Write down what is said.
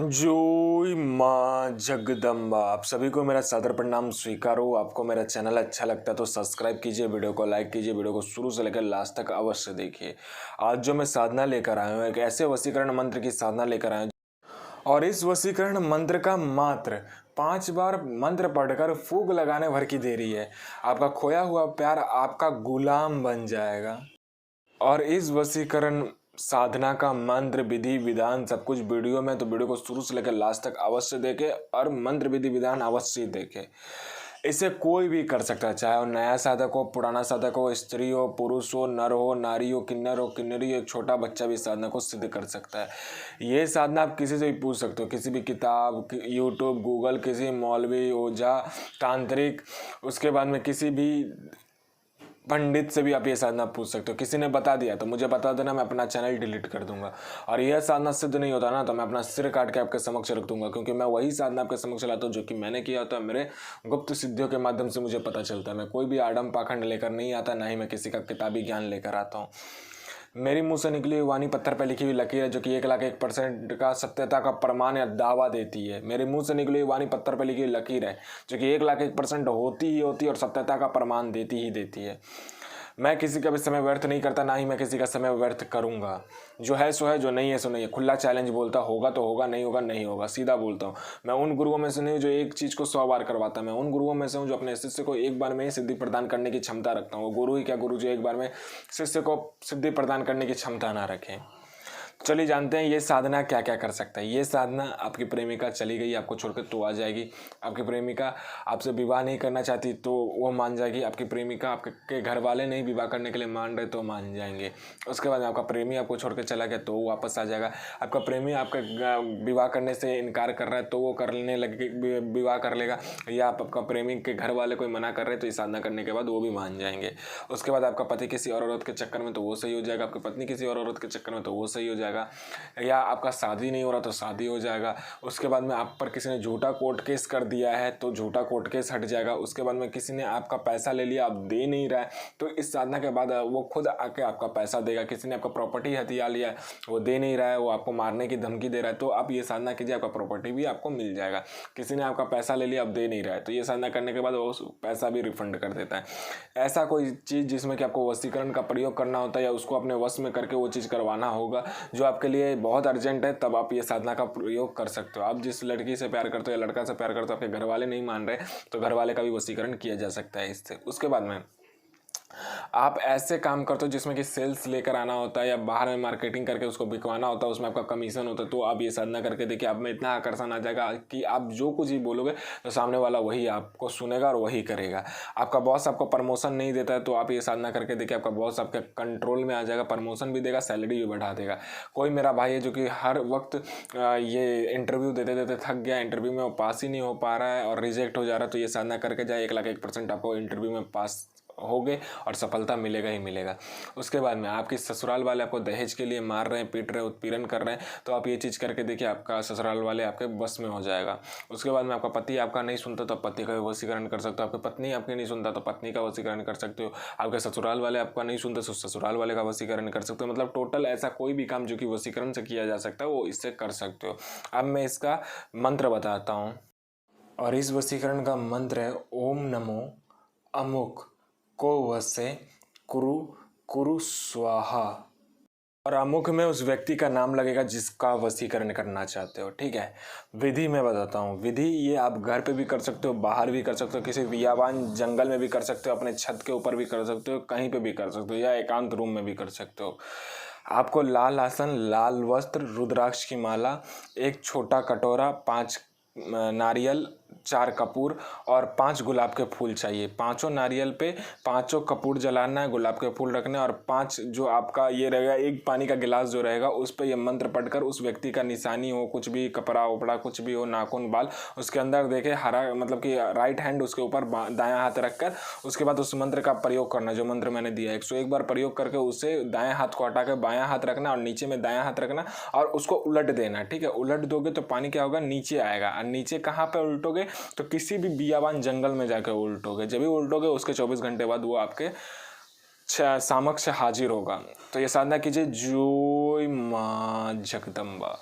जय माँ जगदम्बा। आप सभी को मेरा सादर प्रणाम स्वीकार हो। आपको मेरा चैनल अच्छा लगता है तो सब्सक्राइब कीजिए, वीडियो को लाइक कीजिए, वीडियो को शुरू से लेकर लास्ट तक अवश्य देखिए। आज जो मैं साधना लेकर आया हूँ, एक ऐसे वशीकरण मंत्र की साधना लेकर आया हूँ, और इस वशीकरण मंत्र का मात्र 5 बार मंत्र पढ़कर फूंक लगाने भर की देरी है। आपका खोया हुआ प्यार आपका गुलाम बन जाएगा। और इस वशीकरण साधना का मंत्र विधि विधान सब कुछ वीडियो में, तो वीडियो को शुरू से लेकर लास्ट तक अवश्य देखें और मंत्र विधि विधान अवश्य देखें। इसे कोई भी कर सकता है, चाहे वो नया साधक हो, पुराना साधक हो, स्त्री हो, पुरुष हो, नर हो, नारी हो, किन्नरी हो, एक छोटा बच्चा भी साधना को सिद्ध कर सकता है। ये साधना आप किसी से भी पूछ सकते हो, किसी भी किताब, यूट्यूब, गूगल, किसी मौलवी, ओझा, तांत्रिक, उसके बाद में किसी भी पंडित से भी आप ये साधना पूछ सकते हो। किसी ने बता दिया तो मुझे बता देना, मैं अपना चैनल डिलीट कर दूंगा। और यह साधना सिद्ध नहीं होता ना, तो मैं अपना सिर काट के आपके समक्ष रख दूंगा, क्योंकि मैं वही साधना आपके समक्ष लाता हूँ जो कि मैंने किया होता है। मेरे गुप्त सिद्धियों के माध्यम से मुझे पता चलता है। मैं कोई भी आडम पाखंड लेकर नहीं आता, ना ही मैं किसी का किताबी ज्ञान लेकर आता हूँ। मेरी मुंह से निकली हुई वाणी पत्थर पर लिखी हुई लकीर है, जो कि 1,01% का सत्यता का प्रमाण या दावा देती है। मेरी मुंह से निकली हुई वाणी पत्थर पर लिखी हुई लकीर है, जो कि 1,01% होती ही होती है और सत्यता का प्रमाण देती ही देती है। मैं किसी का भी समय व्यर्थ नहीं करता, ना ही मैं किसी का समय व्यर्थ करूंगा। जो है सो है, जो नहीं है सो नहीं है। खुला चैलेंज बोलता, होगा तो होगा, नहीं होगा नहीं होगा, सीधा बोलता हूँ। मैं उन गुरुओं में से नहीं हूँ जो एक चीज़ को 100 बार करवाता। मैं उन गुरुओं में से हूँ जो अपने शिष्य को एक बार में ही सिद्धि प्रदान करने की क्षमता रखता हूँ। वो गुरु ही क्या गुरु जो एक बार में शिष्य को सिद्धि प्रदान करने की क्षमता ना रखें। चलिए जानते हैं ये साधना क्या क्या कर सकता है। ये साधना, आपकी प्रेमिका चली गई आपको छोड़कर तो आ जाएगी। आपकी प्रेमिका आपसे विवाह नहीं करना चाहती तो वो मान जाएगी। आपकी प्रेमिका आपके घर वाले नहीं विवाह करने के लिए मान रहे तो मान जाएंगे। उसके बाद आपका प्रेमी आपको छोड़कर चला गया तो वो वापस आ जाएगा। आपका प्रेमी आपका विवाह करने से इनकार कर रहा है तो वो करने लगे, विवाह कर लेगा। या आपका प्रेमी के घर वाले कोई मना कर रहे हैं तो ये साधना करने के बाद वो भी मान जाएंगे। उसके बाद आपका पति किसी और औरत के चक्कर में तो वो सही हो जाएगा। आपकी पत्नी किसी और औरत के चक्कर में तो वो सही हो जाएगा। या आपका शादी नहीं हो रहा तो शादी हो जाएगा। उसके बाद में आप पर किसी ने झूठा कोर्ट केस कर दिया है तो झूठा कोर्ट केस हट जाएगा। उसके बाद में किसी ने आपका पैसा ले लिया, आप दे नहीं रहा है, तो इस साधना के बाद वो खुद आके आपका पैसा देगा। किसी ने आपका प्रॉपर्टी हथिया लिया है, वो दे नहीं रहा है, वो आपको मारने की धमकी दे रहा है, तो आप ये साधना कीजिए, आपका प्रॉपर्टी भी आपको मिल जाएगा। किसी ने आपका पैसा ले लिया, आप दे नहीं रहा है, तो ये साधना करने के बाद वो पैसा भी रिफंड कर देता है। ऐसा कोई चीज़ जिसमें कि आपको वशीकरण का प्रयोग करना होता है या उसको अपने वश में करके वो चीज़ करवाना होगा जो आपके लिए बहुत अर्जेंट है, तब आप ये साधना का प्रयोग कर सकते हो। आप जिस लड़की से प्यार करते हो या लड़का से प्यार करते हो, आपके घर वाले नहीं मान रहे तो घर वाले का भी वशीकरण किया जा सकता है इससे। उसके बाद में आप ऐसे काम करते हो जिसमें कि सेल्स लेकर आना होता है या बाहर में मार्केटिंग करके उसको बिकवाना होता है, उसमें आपका कमीशन होता है, तो आप ये साधना करके देखिए, आप में इतना आकर्षण आ जाएगा कि आप जो कुछ ही बोलोगे तो सामने वाला वही आपको सुनेगा और वही करेगा। आपका बॉस आपको प्रमोशन नहीं देता है तो आप ये साधना करके देखिए, आपका बॉस आपके कंट्रोल में आ जाएगा, प्रमोशन भी देगा, सैलरी भी बढ़ा देगा। कोई मेरा भाई है जो कि हर वक्त ये इंटरव्यू देते देते थक गया, इंटरव्यू में वो पास ही नहीं हो पा रहा है और रिजेक्ट हो जा रहा है, तो ये साधना करके जाए, 1,01% आपको इंटरव्यू में पास होगे और सफलता मिलेगा ही मिलेगा। उसके बाद में आपके ससुराल वाले आपको दहेज के लिए मार रहे हैं, पीट रहे हैं, उत्पीड़न कर रहे हैं, तो आप ये चीज़ करके देखिए, आपका ससुराल वाले आपके बस में हो जाएगा। उसके बाद में आपका पति आपका नहीं सुनता तो पति का वशीकरण कर सकते हो। आपकी पत्नी आपकी नहीं सुनता तो पत्नी का वशीकरण कर सकते हो। आपके ससुराल वाले आपका नहीं सुनते तो ससुराल वाले का वशीकरण कर सकते हो। मतलब टोटल ऐसा कोई भी काम जो कि वशीकरण से किया जा सकता है वो इससे कर सकते हो। अब मैं इसका मंत्र बताता हूँ, और इस वशीकरण का मंत्र है ओम नमो अमुक को वसे कुरु कुरु स्वाहा। और अमुख में उस व्यक्ति का नाम लगेगा जिसका वशीकरण करना चाहते हो। ठीक है, विधि मैं बताता हूँ। विधि ये आप घर पे भी कर सकते हो, बाहर भी कर सकते हो, किसी बियाबान जंगल में भी कर सकते हो, अपने छत के ऊपर भी कर सकते हो, कहीं पे भी कर सकते हो, या एकांत रूम में भी कर सकते हो। आपको लाल आसन, लाल वस्त्र, रुद्राक्ष की माला, एक छोटा कटोरा, 5 नारियल, 4 कपूर और 5 गुलाब के फूल चाहिए। 5 नारियल पे 5 कपूर जलाना है, गुलाब के फूल रखने, और 5 जो आपका ये रहेगा, एक पानी का गिलास जो रहेगा उस पे ये मंत्र पढ़कर उस व्यक्ति का निशानी हो, कुछ भी कपड़ा उपड़ा कुछ भी हो, नाखून बाल, उसके अंदर देखे हरा, मतलब कि राइट हैंड उसके ऊपर दायां हाथ रखकर उसके बाद उस मंत्र का प्रयोग करना, जो मंत्र मैंने दिया है 101 बार प्रयोग करके उसे दाएं हाथ को हटा कर बायां हाथ रखना और नीचे में दायां हाथ रखना और उसको उलट देना। ठीक है, उलट दोगे तो पानी क्या होगा, नीचे आएगा। और नीचे कहाँ पे उल्टोगे, तो किसी भी बियाबान जंगल में जाकर उल्टोगे। जब भी उल्टोगे उसके 24 घंटे बाद वो आपके समक्ष हाजिर होगा। तो ये साधना कीजिए। जय माँ जगदम्बा।